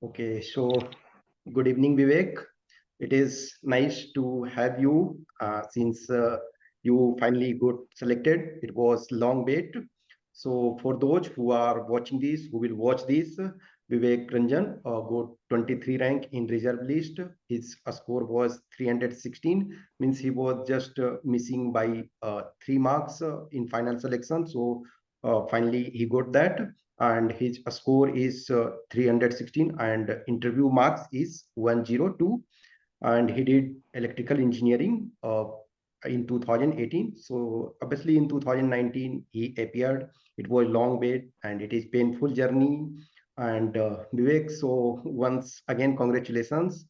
Okay, so good evening, Vivek. It is nice to have you since you finally got selected. It was long wait. So for those who are watching this, who will watch this, Vivek Rajan got 23 rank in reserve list. His score was 316, means he was just missing by 3 marks in final selection. So finally he got that, and his score is 316, and interview marks is 102, and he did electrical engineering in 2018. So obviously in 2019 he appeared. It was long wait and it is painful journey. And Vivek, so once again congratulations.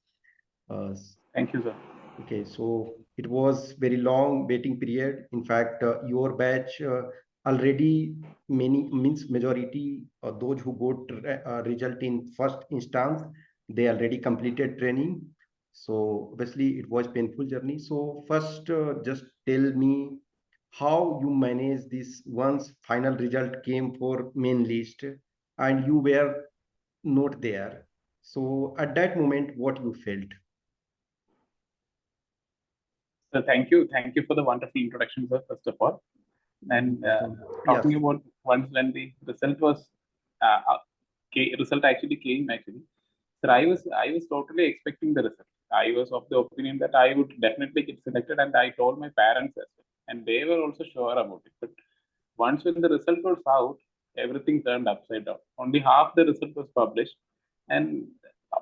uh, Thank you, sir. Okay, so it was very long waiting period. In fact, your batch already many means majority those who got result in first instance, they already completed training. So obviously it was painful journey. So first, just tell me how you manage this once final result came for main list and you were not there. So at that moment, what you felt? So thank you for the wonderful introduction, sir. First of all, and Welcome. talking Yes. about once when the result was result actually came actually. So I was totally expecting the result. I was of the opinion that I would definitely get selected, and I told my parents as well, and they were also sure about it. But once when the result was out, everything turned upside down. Only half the result was published, and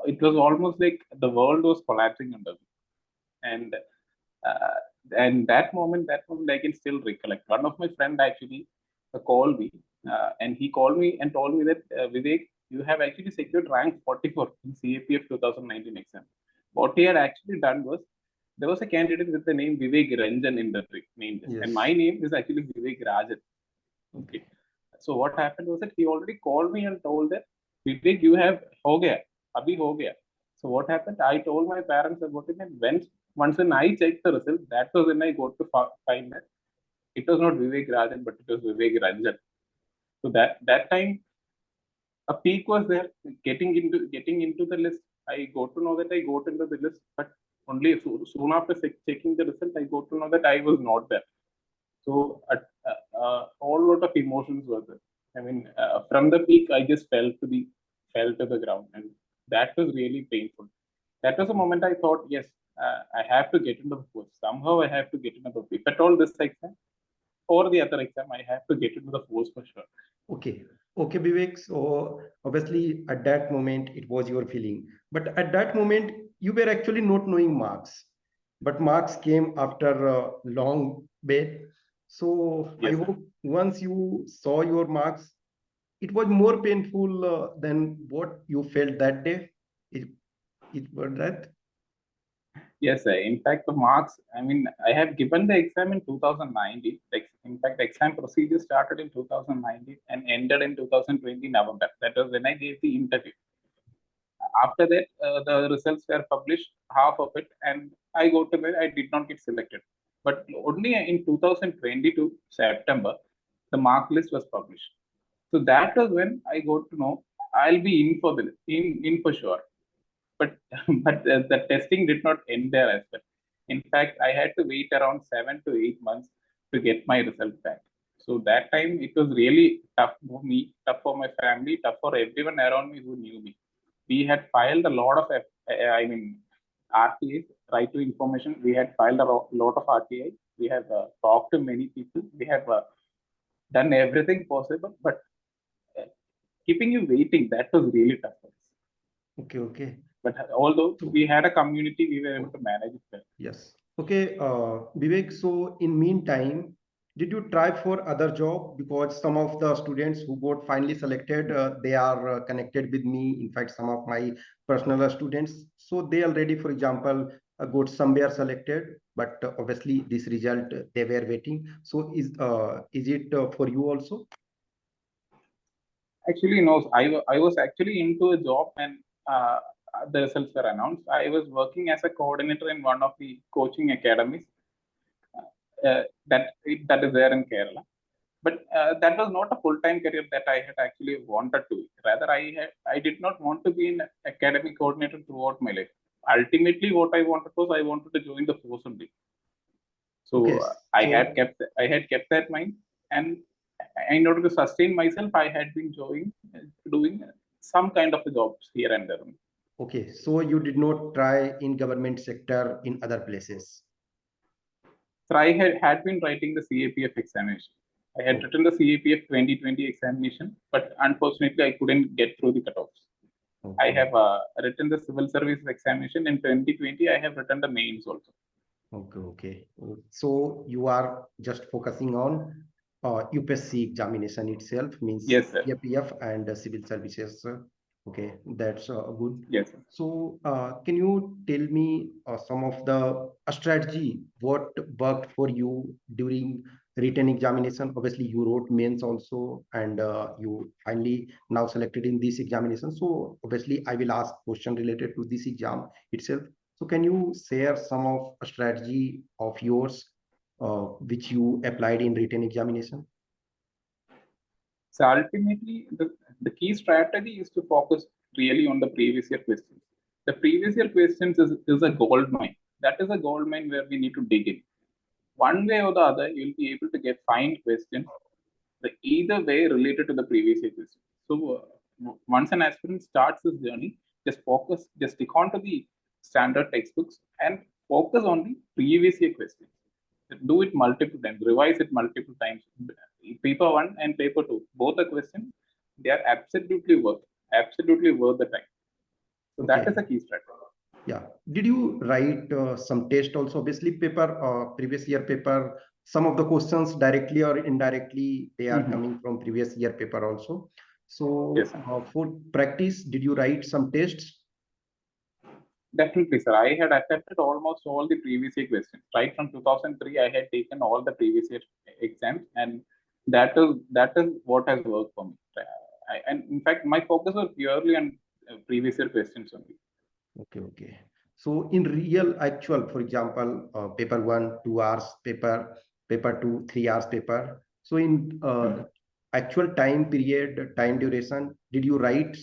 it was almost like the world was collapsing under me. And uh, that moment I can still recollect. One of my friend actually called me, and he called me and told me that Vivek, you have actually secured rank 44 in CAPF 2019 exam. What he had actually done was there was a candidate with the name Vivek Rajan in the name list, and my Yes. name is actually Vivek Rajan. Okay, so what happened was that he already called me and told that Vivek, you have ho gaya, abhi ho gaya. So what happened? I told my parents about it, and once when I checked the result, that was when I got to find that it was not Vivek Rajan, but it was Vivek Ranjan. So that time a peak was there. Getting into the list, I got to know that I got into the list, but only soon after checking the result, I got to know that I was not there. So a whole lot of emotions were there. I mean, from the peak, I just fell to the ground, and that was really painful. That was a moment I thought, yes, I have to get into the force. Somehow, I have to get into the. If at all this exam or the other exam, I have to get into the force for sure. Okay. Okay, Vivek. So obviously at that moment it was your feeling. But at that moment you were actually not knowing marks. But marks came after a long wait. So I Yes, sir. hope once you saw your marks, it was more painful than what you felt that day. It, it was that. Yes, sir. In fact, the marks, I mean, I have given the exam in 2019. Like, in fact, exam procedure started in 2019 and ended in 2020 November. That was when I gave the interview. After that, the results were published, half of it, and I got to I did not get selected. But only in 2022 September, the mark list was published. So that was when I got to know I'll be in for in for sure. But the testing did not end there as well. In fact, I had to wait around 7 to 8 months to get my result back. So that time it was really tough for me, tough for my family, tough for everyone around me who knew me. We had filed a lot of, I mean, RTI, right to information. We had filed a lot of RTI. We have talked to many people. We have done everything possible, but uh, keeping you waiting, that was really tough for us. Okay, okay. But although So we had a community, we were able to manage it well. yes. Okay, Vivek, so in meantime, did you try for other job? Because some of the students who got finally selected, they are connected with me. In fact, some of my personal students, so they already, for example, got somewhere selected, but obviously this result they were waiting. So is it for you also? Actually, no, I was actually into a job and the results were announced. I was working as a coordinator in one of the coaching academies that is there in Kerala. But that was not a full-time career that I had actually wanted to. Rather, I did not want to be an academic coordinator throughout my life. Ultimately, what I wanted was I wanted to join the force only. Okay, So I had kept that mind, and in order to sustain myself, I had been doing some kind of jobs here and there. okay. So you did not try in government sector in other places. So I had been writing the CAPF examination. I had Oh, written the CAPF 2020 examination, but unfortunately I couldn't get through the cutoffs. I okay, have written the civil service examination in 2020. I have written the mains also. okay, okay. So you are just focusing on UPSC examination itself, means Yes, sir. CAPF and civil services. Okay, that's good. Yes, sir. So, can you tell me some of the strategy what worked for you during written examination? Obviously, you wrote mains also, and you finally now selected in this examination. So, obviously, I will ask question related to this exam itself. So, can you share some of a strategy of yours which you applied in written examination? So ultimately, the key strategy is to focus really on the previous year questions. The previous year questions is a gold mine. That is a gold mine where we need to dig in. One way or the other, you'll be able to get find questions either way related to the previous year question. So once an aspirant starts this journey, just stick on to the standard textbooks and focus on the previous year questions. Do it multiple times, revise it multiple times. Paper one and paper two, both the questions, they are absolutely worth the time. So that is Okay. a key strategy. Yeah. Did you write some test also? Obviously, paper, previous year paper, some of the questions directly or indirectly, they are Mm-hmm. coming from previous year paper also. So Yes, sir. for practice, did you write some tests? Definitely, sir. I had attempted almost all the previous year questions. Right from 2003, I had taken all the previous year exams, and that is what has worked for me. And in fact, my focus was purely on previous year questions only. Okay, okay. So in real actual, for example, paper one, 2 hours paper, paper two, 3 hours paper. So in Mhm. actual time period, time duration, did you write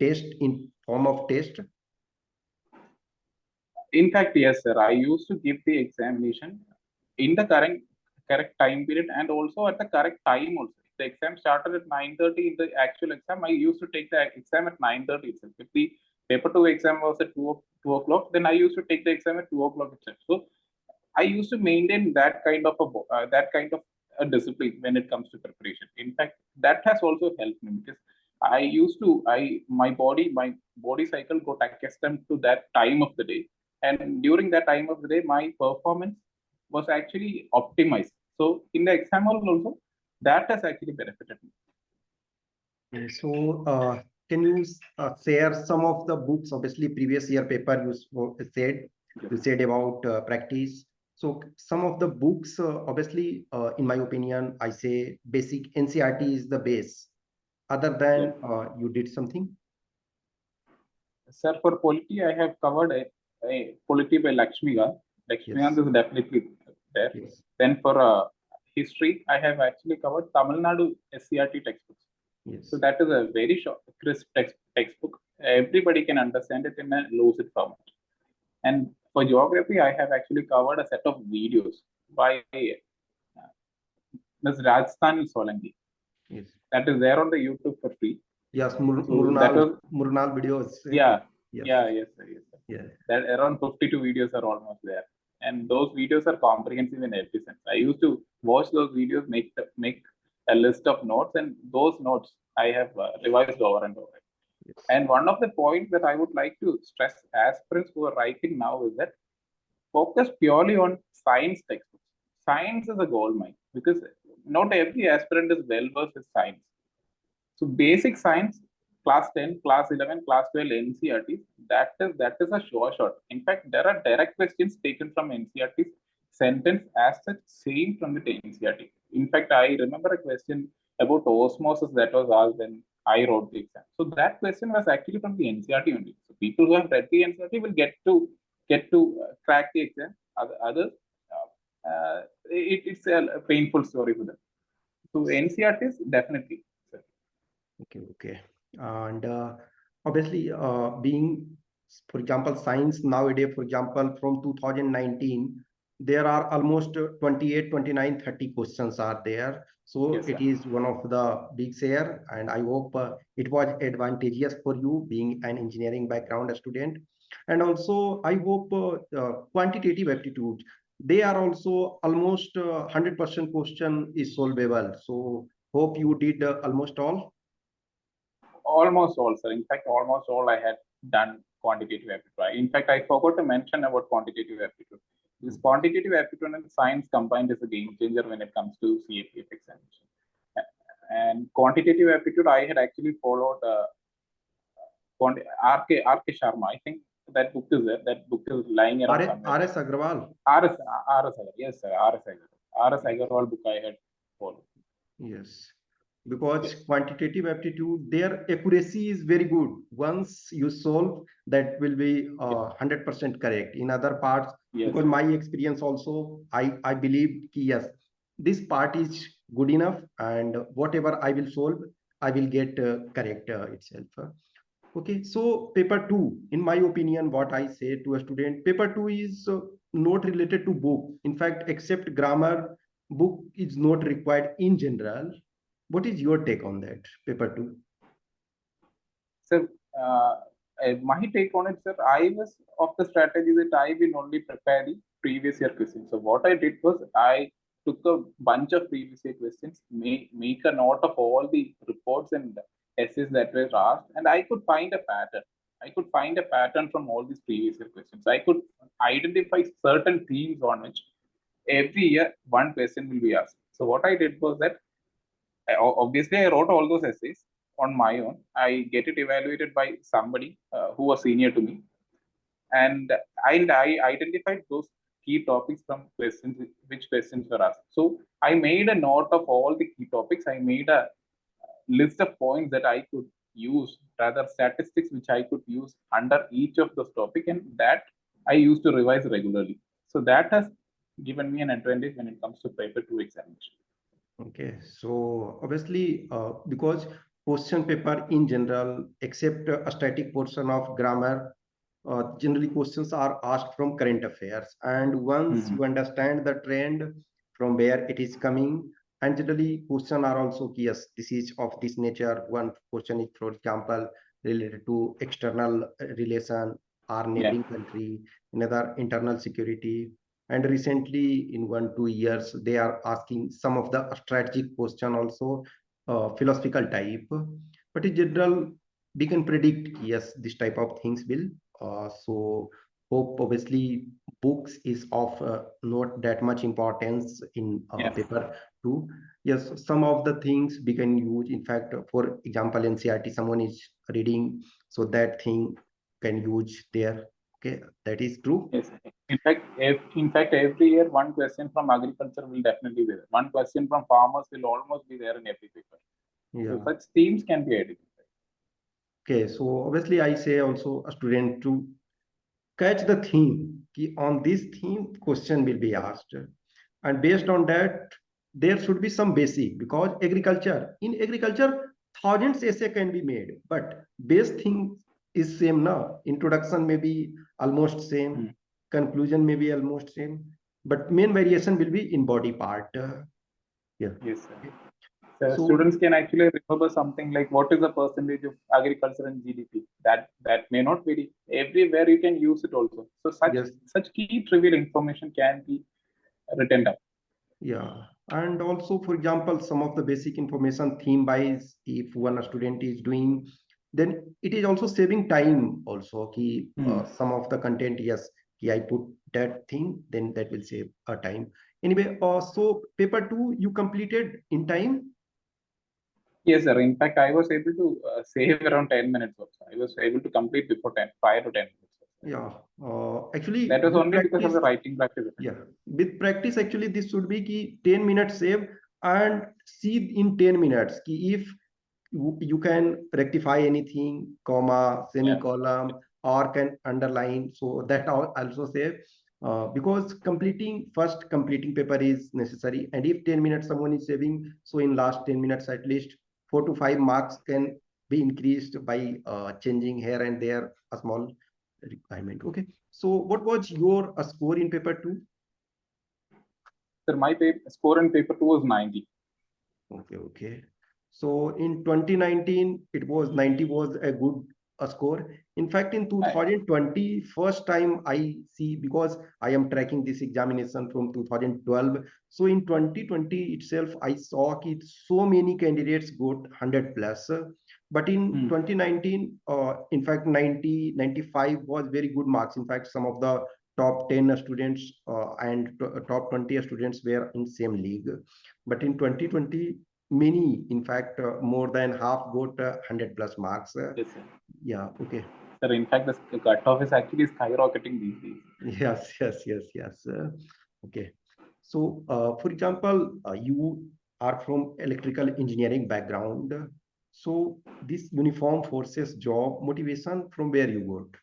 test in form of test? In fact, yes, sir. I used to give the examination in the correct time period and also at the correct time also. If the exam started at 9:30 in the actual exam, I used to take the exam at 9:30 itself. If the paper two exam was at 2 o'clock, then I used to take the exam at 2 o'clock itself. So I used to maintain that kind of a discipline when it comes to preparation. In fact, that has also helped me because my body cycle got accustomed to that time of the day, and during that time of the day, my performance was actually optimized. So in the exam hall also, that has actually benefited me. So, can you share some of the books? Obviously, previous year paper said Yes. you said about practice. So, some of the books, obviously, in my opinion, I say basic NCRT is the base. Other Yes. than you did something. Sir, for polity, I have covered a polity by Lakshmigant. Lakshmigant Yes, is definitely there. yes, Then for history, I have actually covered Tamil Nadu SCRT textbooks. So yes. that is a very short, crisp textbook. Everybody can understand it in a lucid format. And for geography, I have actually covered a set of videos by Ms. Rajasthani Solanki. Yes. That is there on the YouTube for free. Yes, So that was Murnal videos. yeah, Yes. yes, sir, yes, sir. Yeah. That around 52 videos are almost there, and those videos are comprehensive in every sense. I used to watch those videos, make a list of notes, and those notes I have revised over and over. Yes. And one of the points that I would like to stress aspirants who are writing now is that focus purely on science textbooks. Science is a gold mine because not every aspirant is well versed with science. So basic science, class 10, class 11, class 12 NCRTs, that is a sure shot. In fact, there are direct questions taken from NCRTs, sentence as such same from the NCRT. In fact, I remember a question about osmosis that was asked when I wrote the exam. So that question was actually from the NCRT only. So people who have read the NCRT will get to crack the exam. Others, it's a painful story for them. So NCRTs definitely. Sir. Okay. And obviously, being, for example, science nowadays, for example, from 2019, there are almost 28, 29, 30 questions are there. So Yes, it sir. is one of the big share, and I hope it was advantageous for you being an engineering background student. And also, I hope quantitative aptitude, they are also almost 100% question is solvable. So hope you did almost all. Almost all, sir. In fact, almost all I had done quantitative aptitude. In fact, I forgot to mention about quantitative aptitude. This quantitative aptitude and science combined is a game changer when it comes to CAPF examination. And quantitative aptitude, I had actually followed RK Sharma. I think that book is there. That book is lying around somewhere. RS Agrawal. RS Agar. Yes, sir. RS Agar. RS Agarwal book I had followed. Yes, because Yes. quantitative aptitude, their accuracy is very good. Once you solve, that will be 100% correct. In other parts, Yes. because my experience also, I believe yes, this part is good enough, and whatever I will solve, I will get correct itself. Okay, so paper two, in my opinion, what I say to a student, paper two is not related to book. In fact, except grammar, book is not required in general. What is your take on that, paper two? So, my take on it, sir, I was of the strategy that I will only prepare the previous year questions. So, what I did was I took a bunch of previous year questions, make a note of all the reports and essays that were asked, and I could find a pattern. I could find a pattern from all these previous year questions. I could identify certain themes on which every year one question will be asked. So, what I did was that obviously I wrote all those essays on my own. I get it evaluated by somebody who was senior to me, and I identified those key topics from questions which questions were asked. So I made a note of all the key topics. I made a list of points that I could use, rather statistics which I could use under each of those topic, and that I used to revise regularly. So that has given me an advantage when it comes to paper two examination. Okay, so obviously, because question paper in general, except a static portion of grammar, generally questions are asked from current affairs. And once Mm-hmm. you understand the trend from where it is coming, and generally questions are also, yes, this is of this nature. One question is, for example, related to external relation, our Yeah. neighboring country, another internal security, and recently in 1 2 years they are asking some of the strategic question also, philosophical type, but in general we can predict yes this type of things will so hope obviously books is of not that much importance in Yeah. paper two. Yes, some of the things we can use, in fact, for example NCRT someone is reading, so that thing can use there. Okay, that is true. Yes. In fact, every year one question from agriculture will definitely be there. One question from farmers will almost be there in every paper. So Yeah. such themes can be identified. Okay, so obviously I say also a student to catch the theme. Ki on this theme, question will be asked, and based on that, there should be some basic, because in agriculture thousands essay can be made, but base thing is same now. Introduction may be almost same, Hmm. conclusion may be almost same, but main variation will be in body part. Yeah. Yes, sir. Okay. So So students can actually remember something like what is the percentage of agriculture and GDP. That may not vary. Everywhere you can use it also. So such yes. such key trivial information can be written down. Yeah, and also, for example, some of the basic information theme wise, if one student is doing, then it is also saving time also. Ki, Hmm. some of the content, yes, ki I put that thing, then that will save a time. Anyway, so paper two you completed in time. Yes, sir. In fact, I was able to save around 10 minutes also. I was able to complete before 10, 5 to 10 minutes. Yeah, actually That was with only because of practice, the writing practice. yeah, with practice actually this should be ki 10 minutes save, and see in 10 minutes ki if you can rectify anything, comma, Yeah. semicolon, or can underline, so that also save. because completing paper is necessary. And if 10 minutes someone is saving, so in last 10 minutes, at least 4 to 5 marks can be increased by changing here and there a small requirement. Okay. So what was your score in paper 2? Sir, my score in paper 2 was 90. Okay. So in 2019, it was 90 was a good score. In fact, in 2020, first time I see, because I am tracking this examination from 2012. So in 2020 itself, I saw that so many candidates got 100 plus. But in 2019, in fact, 90, 95 was very good marks. In fact, some of the top 10 students and top 20 students were in same league. But in 2020, many, in fact, more than half got 100 plus marks. Yes, sir. Yeah, okay. Sir, in fact, the cutoff is actually skyrocketing these days. Yes. Okay. So, for example, you are from electrical engineering background. So, this uniform forces job motivation from where you got?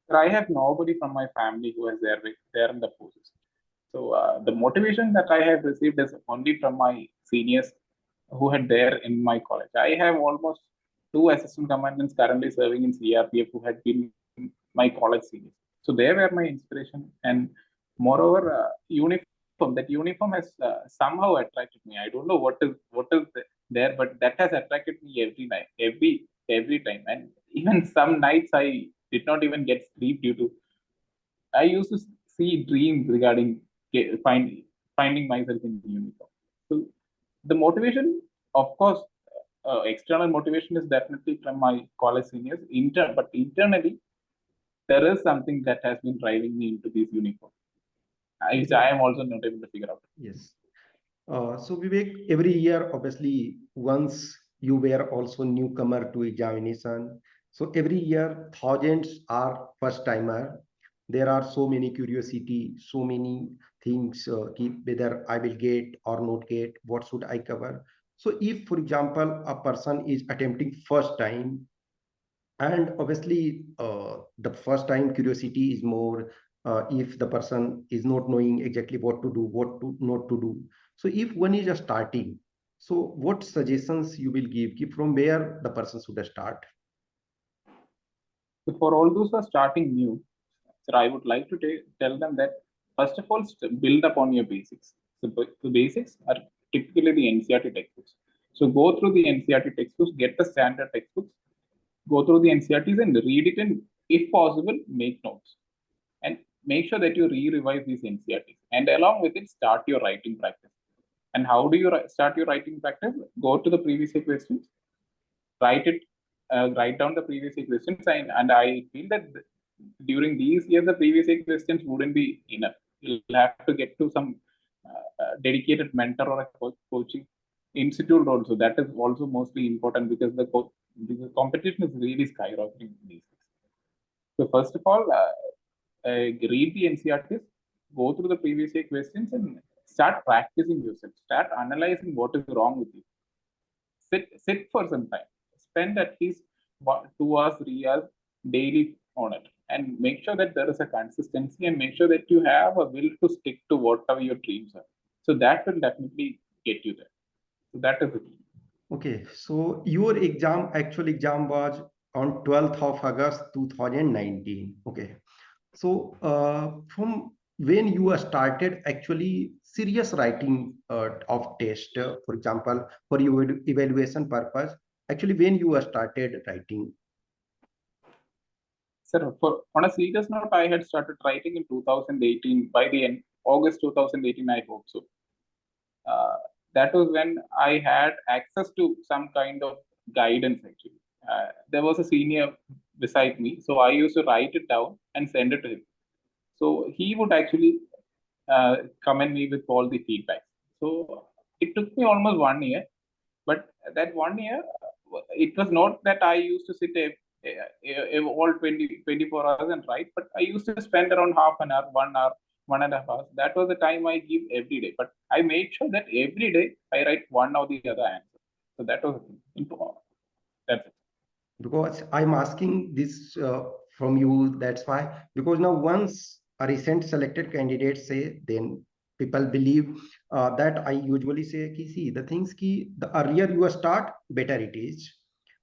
Sir, I have nobody from my family who is there in the forces. So the motivation that I have received is only from my seniors who had there in my college. I have almost 2 assistant commandants currently serving in CRPF who had been my college seniors. So they were my inspiration. And moreover, uniform. That uniform has somehow attracted me. I don't know what is there, but that has attracted me every night, every time. And even some nights I did not even get sleep due to. I used to see dreams regarding finding myself in the uniform. So the motivation, of course, external motivation is definitely from my college seniors. But internally, there is something that has been driving me into this uniform, which I am also not able to figure out. Yes. So Vivek, every year, obviously, once you were also newcomer to examination. So every year, thousands are first timer. There are so many curiosity, so many things, whether I will get or not get, what should I cover. So if, for example, a person is attempting first time, and obviously the first time curiosity is more, if the person is not knowing exactly what to do, what to not to do. So if one is just starting, so what suggestions you will give from where the person should start? So for all those who are starting new, sir, I would like to tell them that first of all, build upon your basics. So the basics are typically the NCERT textbooks. So go through the NCERT textbooks, get the standard textbooks, go through the NCERTs and read it, and if possible, make notes. And make sure that you re-revise these NCERTs. And along with it, start your writing practice. And how do you start your writing practice? Go to the previous year questions, write down the previous year questions, and I feel that during these years, the previous year questions wouldn't be enough. You'll have to get to some dedicated mentor or a coaching institute also. That is also mostly important because the competition is really skyrocketing these days. So first of all, read the NCERTs, go through the previous year questions, and start practicing yourself. Start analyzing what is wrong with you. Sit for some time. Spend at least 2 hours, 3 hours daily on it, and make sure that there is a consistency, and make sure that you have a will to stick to whatever your dreams are. So that will definitely get you there. So that is the key. Okay, so your actual exam was on 12th of August 2019. Okay. So from when you started actually serious writing of test, for example, for your evaluation purpose, actually when you started writing? Sir, on a serious note, I had started writing in 2018. By the end, August 2018, I hope so. Uh, that was when I had access to some kind of guidance, actually. There was a senior beside me, so I used to write it down and send it to him. So he would actually comment me with all the feedback. So it took me almost 1 year, but that 1 year, it was not that I used to sit all 24 hours and write, but I used to spend around half an hour, 1 hour, 1.5 hours. That was the time I give every day. But I made sure that every day I write one or the other answer. So that was the thing. That's it. Because I'm asking this from you, that's why, because now once a recent selected candidate say, then people believe that I usually say, ki, see, the things ki, the earlier you start, better it is.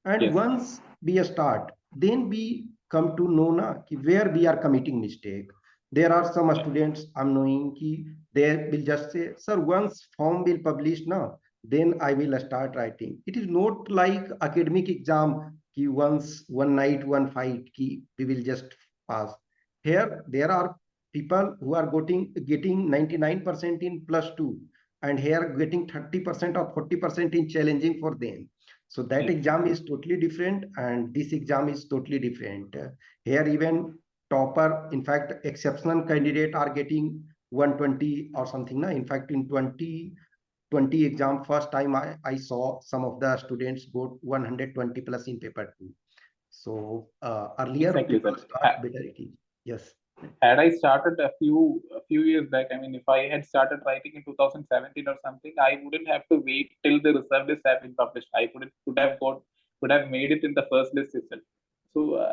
And Yes. once we start, then we come to know na, ki where we are committing mistake. There are some students I'm knowing ki they will just say, sir, once form will publish now, then I will start writing. It is not like academic exam ki once one night one fight ki we will just pass. Here there are people who are getting 99% in +2, and here getting 30% or 40% in challenging for them. So that Yes. exam is totally different, and this exam is totally different. Here even topper, in fact, exceptional candidate are getting 120 or something. Na? In fact, in 2020 exam, first time I saw some of the students got 120 plus in paper 2. So earlier Exactly, people sir. start better it is. Yes. Had I started a few years back, I mean, if I had started writing in 2017 or something, I wouldn't have to wait till the result is have been published. I could have made it in the first list itself. So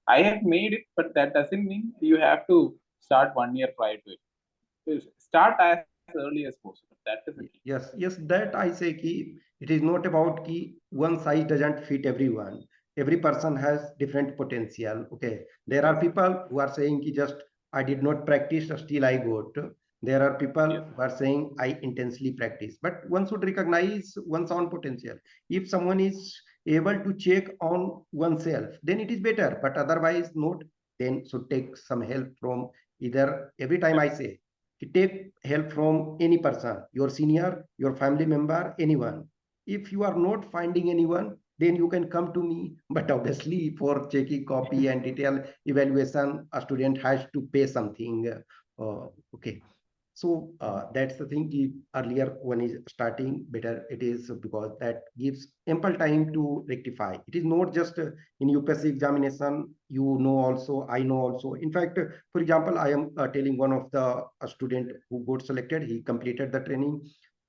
I have made it, but that doesn't mean you have to start 1 year prior to it. Start as early as possible. That is the key. Yes, that I say ki it is not about ki one size doesn't fit everyone. Every person has different potential. Okay, there are Yes. people who are saying ki just I did not practice, still I got. There are people Yes. who are saying I intensely practice. But one should recognize one's own potential. If someone is able to check on oneself, then it is better. But otherwise, not. Then should take some help from either. Every time I say take help from any person, your senior, your family member, anyone. If you are not finding anyone, then you can come to me. But obviously, for checking copy and detail evaluation, a student has to pay something. Okay. So that's the thing. The earlier one is starting better. It is because that gives ample time to rectify. It is not just in UPSC examination. You know also, I know also. In fact, for example, I am telling one of the student who got selected. He completed the training.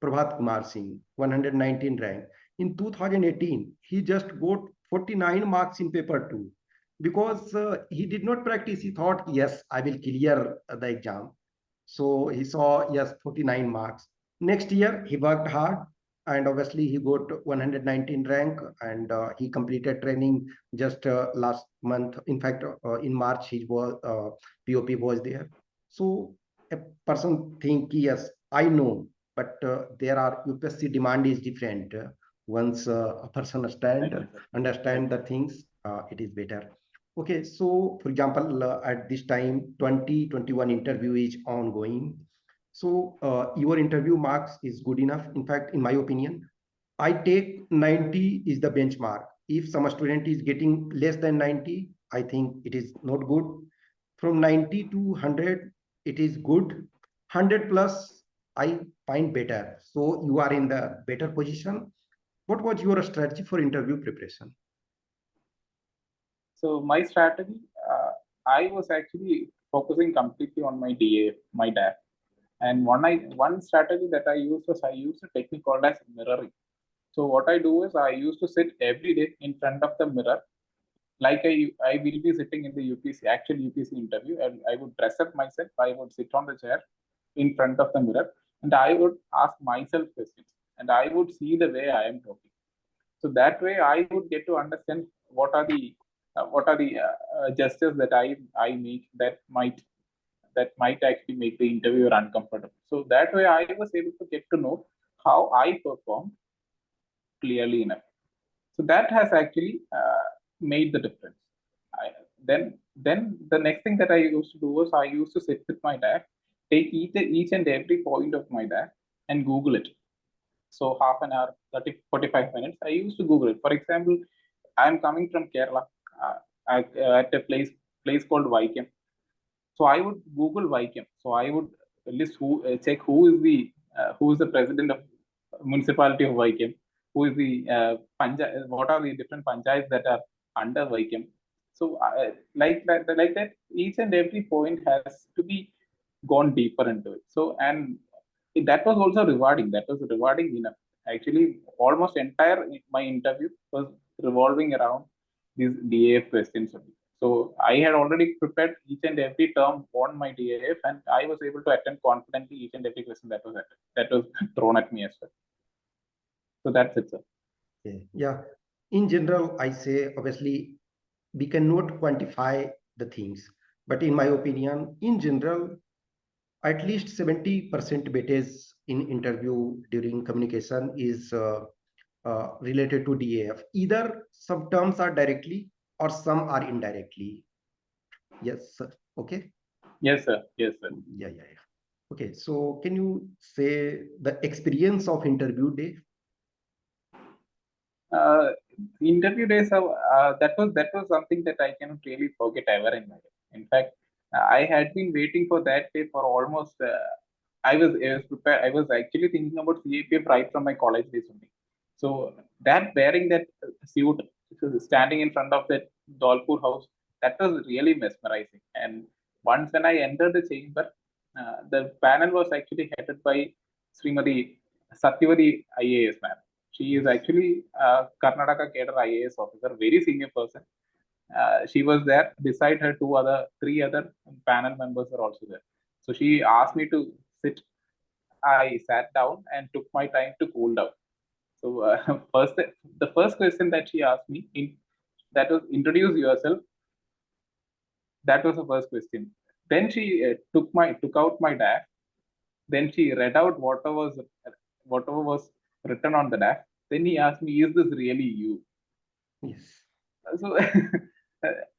Prabhat Kumar Singh, 119 rank. In 2018, he just got 49 marks in paper 2 because he did not practice. He thought, yes, I will clear the exam. So he saw, yes, 49 marks. Next year, he worked hard, and obviously he got 119 rank, and he completed training just last month. In fact, in March, he was POP was there. So a person think, yes, I know, but there are UPSC demand is different. Once a person Exactly, sir. understand the Exactly. things, it is better. Okay, so for example, at this time, 2021 interview is ongoing. So your interview marks is good enough. In fact, in my opinion, I take 90 is the benchmark. If some student is getting less than 90, I think it is not good. From 90 to 100, it is good. 100 plus, I find better. So you are in the better position. What was your strategy for interview preparation? So my strategy, I was actually focusing completely on my DA, my DAF. And one strategy that I used was I used a technique called as mirroring. So what I do is I used to sit every day in front of the mirror, like I will be sitting in the UPC actual UPC interview, and I would dress up myself. I would sit on the chair in front of the mirror, and I would ask myself questions, and I would see the way I am talking. So that way, I would get to understand what are the gestures that I make that might actually make the interviewer uncomfortable. So that way, I was able to get to know how I performed clearly enough. So that has actually made the difference. I, then the next thing that I used to do was I used to sit with my dad, take each and every point of my dad and Google it. So half an hour, 30, 45 minutes, I used to Google it. For example, I'm coming from Kerala at a place called Vaikam. So I would Google Vaikam. So I would list check who is the president of municipality of Vaikam, who is the what are the different panchayats that are under Vaikam. So like that, each and every point has to be gone deeper into it. So and that was also rewarding. That was rewarding enough. Actually, almost entire my interview was revolving around these DAF questions only. So I had already prepared each and every term on my DAF, and I was able to attend confidently each and every question that was thrown at me as well. So that's it, sir. Yeah. In general, I say obviously we cannot quantify the things, but in my opinion, in general, at least 70% weightage in interview during communication is related to DAF. Either some terms are directly or some are indirectly. Yes, sir. Okay. Yes, sir. Yes, sir. Yeah. Okay. So can you say the experience of interview day? Interview days, that was something that I cannot really forget ever in my life. In fact, I had been waiting for that day for almost. I was prepared. I was actually thinking about CAPF right from my college days only. So that wearing that suit, standing in front of that Dolpur house, that was really mesmerizing. And once when I entered the chamber, the panel was actually headed by Srimati Satyavati IAS ma'am. She is actually a Karnataka cadre IAS officer, very senior person. She was there. Beside her, three other panel members are also there. So she asked me to sit. I sat down and took my time to cool down. So the first question that she asked me that was introduce yourself. That was the first question. Then she took out my DAF. Then she read out whatever was written on the DAF. Then he asked me, "Is this really you?" Yes. So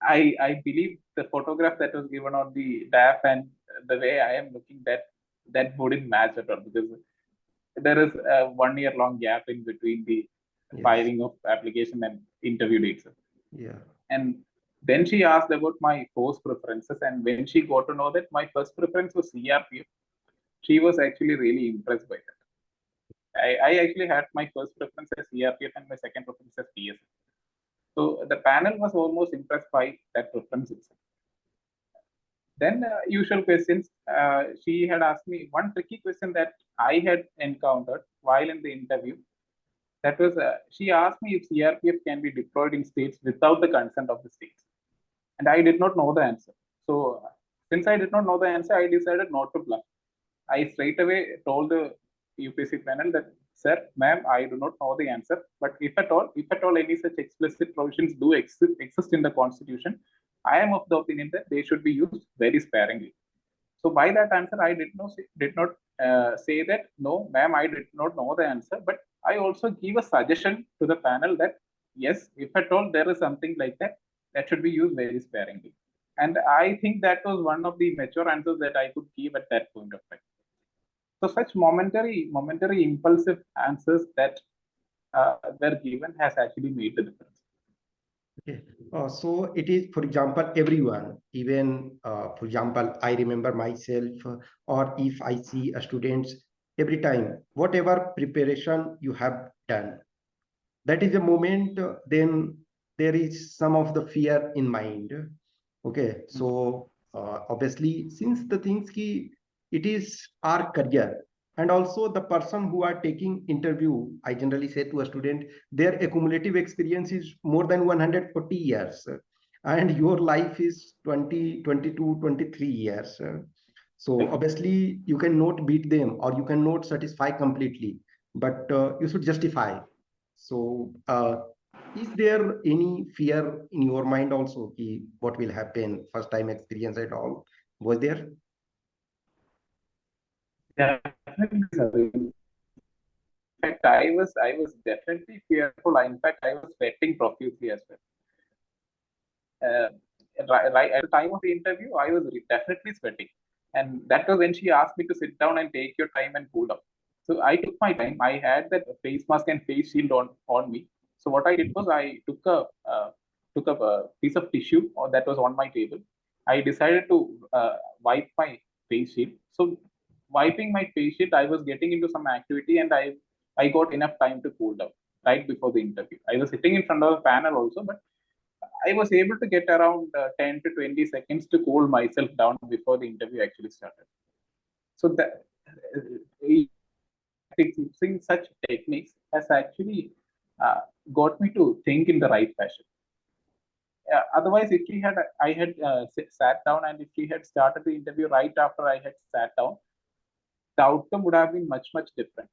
I believe the photograph that was given on the DAF and the way I am looking, that wouldn't match at all, because there is a 1 year long gap in between the Yes. filing of application and interview dates. Yeah. And then she asked about my course preferences, and when she got to know that my first preference was CRPF, she was actually really impressed by that. I actually had my first preference as CRPF and my second preference as PSF. So the panel was almost impressed by that preference itself. Then usual questions. She had asked me one tricky question that I had encountered while in the interview. That was she asked me if CRPF can be deployed in states without the consent of the states, and I did not know the answer. So since I did not know the answer, I decided not to bluff. I straight away told the UPSC panel that, sir, ma'am, I do not know the answer, but if at all any such explicit provisions do exist in the Constitution, I am of the opinion that they should be used very sparingly. So by that answer, I did not say that no, ma'am, I did not know the answer, but I also give a suggestion to the panel that yes, if at all there is something like that, that should be used very sparingly. And I think that was one of the mature answers that I could give at that point of time. So such momentary, impulsive answers that were given has actually made the difference. Okay. So it is, for example, everyone, even, for example, I remember myself, or if I see a students, every time, whatever preparation you have done, that is a moment, then there is some of the fear in mind. Okay. So obviously, since the things ki, it is our career, and also the person who are taking interview, I generally say to a student, their accumulative experience is more than 140 years, and your life is 20, 22, 23 years. So obviously you cannot beat them or you cannot satisfy completely, but you should justify. So is there any fear in your mind also, ki what will happen, first time experience at all? Was there? Definitely, sir. In fact, I was definitely fearful. In fact, I was sweating profusely as well. Uh, right at the time of the interview, I was definitely sweating, and that was when she asked me to sit down and take your time and cool down. So I took my time. I had that face mask and face shield on me. So what I did was I took up a piece of tissue that was on my table. I decided to wipe my face shield. So wiping my face shield, I was getting into some activity, and I got enough time to cool down right before the interview. I was sitting in front of the panel also, but I was able to get around 10 to 20 seconds to cool myself down before the interview actually started. So that using such techniques has actually got me to think in the right fashion. otherwise, if we had, I had sat down, and if we had started the interview right after I had sat down, the outcome would have been much, much different.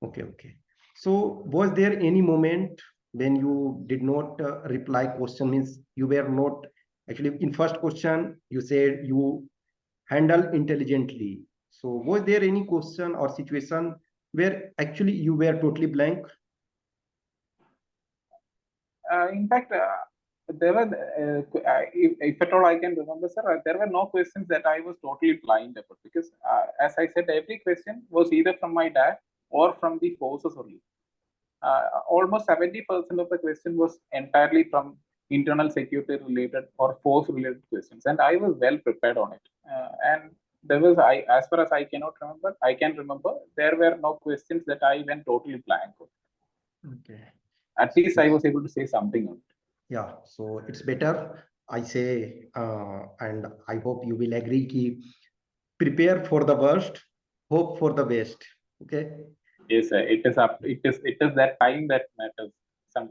Okay. So was there any moment when you did not reply question, means you were not actually in first question, you said you handle intelligently. So was there any question or situation where actually you were totally blank? In fact, there were, if at all I can remember, sir, there were no questions that I was totally blind about, because as I said, every question was either from my dad or from the forces only. Almost 70% of the question was entirely from internal security related or force related questions, and I was well prepared on it. And there was, as far as I cannot remember, I can remember there were no questions that I went totally blank on. Okay. At least I was able to say something on it. Yeah, so it's better, I say, and I hope you will agree, ki prepare for the worst, hope for the best. Okay. Yes, it is up. It is that time that matters.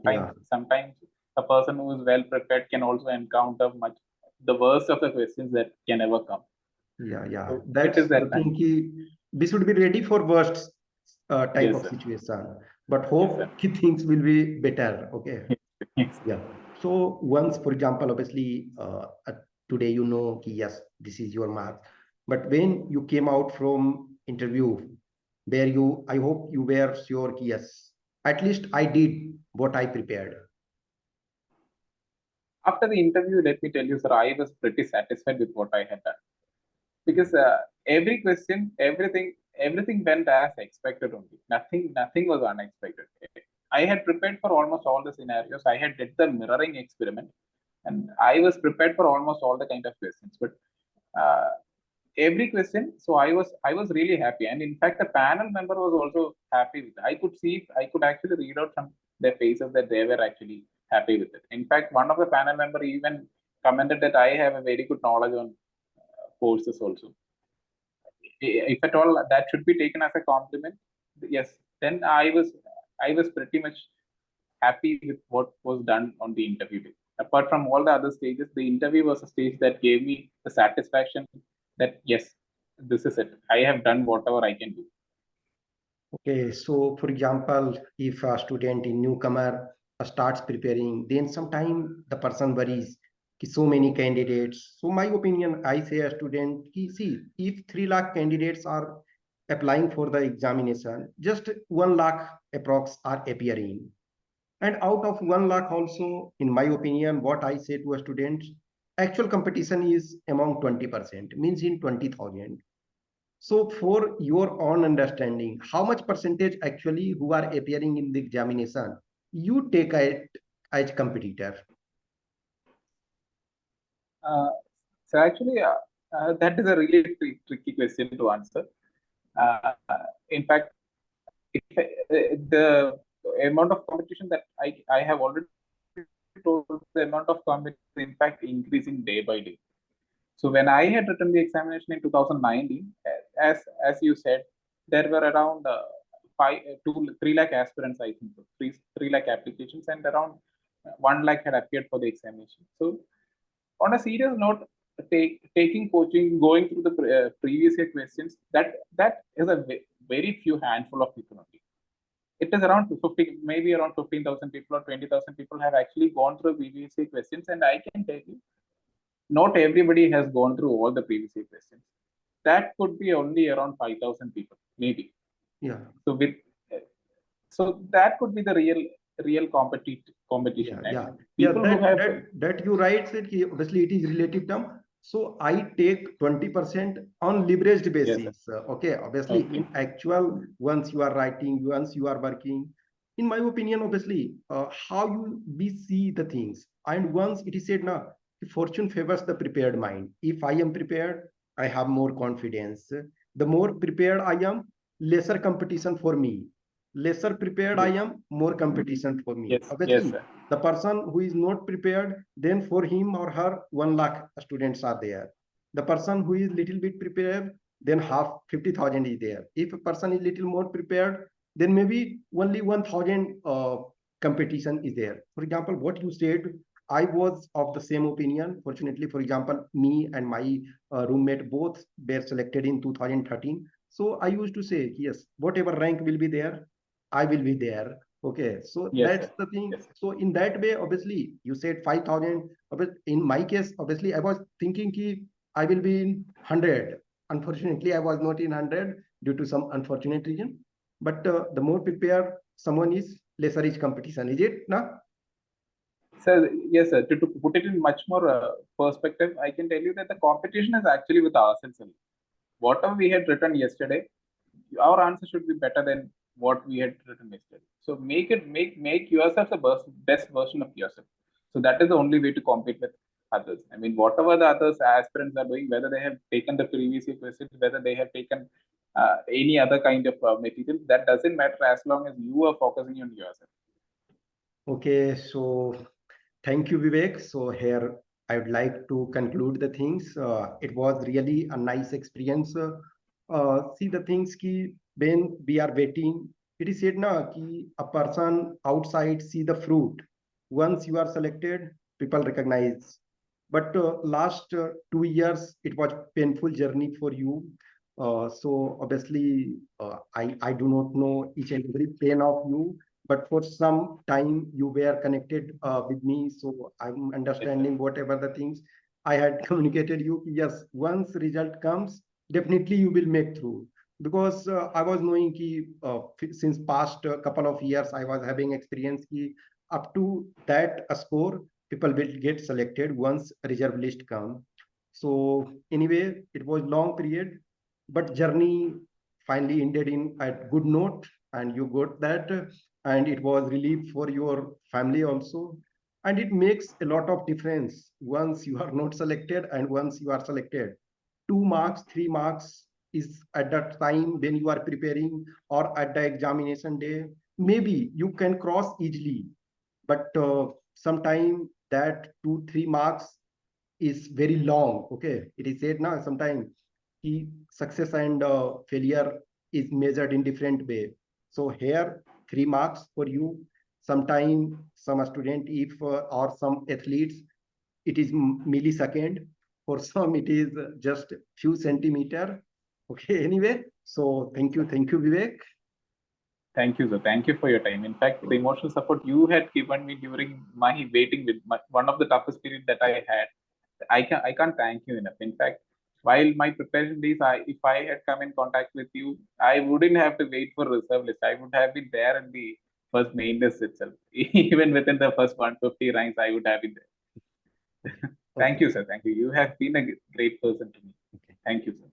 Yeah. Sometimes a person who is well prepared can also encounter much the worst of the questions that can ever come. Yeah. So it That's is the that thing. time. We should be ready for worst type Yes, of sir. situation, but Yes, sir. hope things will be better. Okay. Yes. Yeah. So once, for example, obviously, today you know, yes, this is your mark. But when you came out from interview, where I hope you were sure, yes, at least I did what I prepared. After the interview, let me tell you, sir, I was pretty satisfied with what I had done, because every question, everything went as expected only. Nothing was unexpected. I had prepared for almost all the scenarios. I had did the mirroring experiment, and I was prepared for almost all the kind of questions. But uh, every question, so I was really happy, and in fact, the panel member was also happy with it. I could actually read out from their faces that they were actually happy with it. In fact, one of the panel member even commented that I have a very good knowledge on courses also. If at all that should be taken as a compliment, yes, then I was pretty much happy with what was done on the interview day. Apart from all the other stages, the interview was a stage that gave me the satisfaction that yes, this is it, I have done whatever I can do. Okay, so for example, if a student in newcomer starts preparing, then sometime the person worries कि so many candidates. So my opinion, I say a student, ki, see, if 3 lakh candidates are applying for the examination, just 1 lakh approx are appearing. And out of 1 lakh also, in my opinion, what I say to a student, actual competition is among 20%, means in 20,000. So for your own understanding, how much percentage actually who are appearing in the examination, you take it as competitor? uh, so actually, that is a really tricky question to answer. uh, in fact, if the amount of competition that I have already told, the amount of competition is in fact increasing day by day. So when I had written the examination in 2019, as you said, there were around 3 lakh aspirants, I think, so 3 lakh applications, and around 1 lakh had appeared for the examination. So on a serious note, taking coaching, going through the previous year questions, that is a very few handful of people only. It is around 50, maybe around 15,000 people or 20,000 people have actually gone through previous year questions, and I can tell you, not everybody has gone through all the previous year questions. That could be only around 5,000 people, maybe. Yeah. So with so that could be the real competition, and Yeah. people who have, That you right said कि obviously it is relative term. So I take 20% on leveraged yes, sir. basis. Okay, obviously Okay. in actual, once you are writing, once you are working, in my opinion, obviously, how we see the things, and once it is said now, fortune favors the prepared mind. If I am prepared, I have more confidence. The more prepared I am, lesser competition for me. Lesser prepared I Yes. am, more competition for me. Yes, Obviously, sir. the person who is not prepared, then for him or her 1 lakh students are there. The person who is little bit prepared, then half 50,000 is there. If a person is little more prepared, then maybe only 1,000 competition is there. For example, what you said, I was of the same opinion. Fortunately, for example, me and my roommate both were selected in 2013. So I used to say, yes, whatever rank will be there, I will be there. Okay, so Yes, that's sir. the thing. Yes. So in that way, obviously, you said 5,000. In my case, obviously, I was thinking ki I will be in 100. Unfortunately, I was not in 100 due to some unfortunate reason. But the more prepared someone is, lesser is competition. Is it? No? So yes, sir. To put it in much more perspective, I can tell you that the competition is actually with ourselves only. Whatever we had written yesterday, our answer should be better than what we had written yesterday. So make yourself the best version of yourself. So that is the only way to compete with others. I mean, whatever the others aspirants are doing, whether they have taken the previous year questions, whether they have taken any other kind of material, that doesn't matter as long as you are focusing on yourself. Okay, so thank you, Vivek. So here I would like to conclude the things. It was really a nice experience. See the things ki when we are waiting, it is said na ki a person outside see the fruit. Once you are selected, people recognize. But last 2 years, it was painful journey for you. So obviously, I do not know each and every pain of you, but for some time you were connected with me, so I'm Yes, sir. understanding whatever the things I had communicated you. Yes, once result comes, definitely you will make through, because I was knowing ki since past couple of years I was having experience ki up to that a score people will get selected once reserve list come. So anyway, it was long period, but journey finally ended in a good note, and you got that, and it was relief for your family also. And it makes a lot of difference once you are not selected and once you are selected. 2 marks, 3 marks is at that time when you are preparing or at the examination day, maybe you can cross easily, but sometime that 2 3 marks is very long. Okay, it is said now sometimes the success and failure is measured in different way. So here 3 marks for you. Sometime some student, if or some athletes, it is millisecond. For some, it is just few centimeter. Okay, anyway, so thank you, Vivek. Thank you, sir. Thank you for your time. In fact, the emotional support you had given me during my waiting with one of the toughest period that I had, I can't thank you enough. In fact, while my preparation days, if I had come in contact with you, I wouldn't have to wait for reserve list. I would have been there in the first main list itself. Even within the first 150 ranks, I would have been there. Thank Okay. you, sir. Thank you. You have been a great person to me. Okay. Thank you, sir.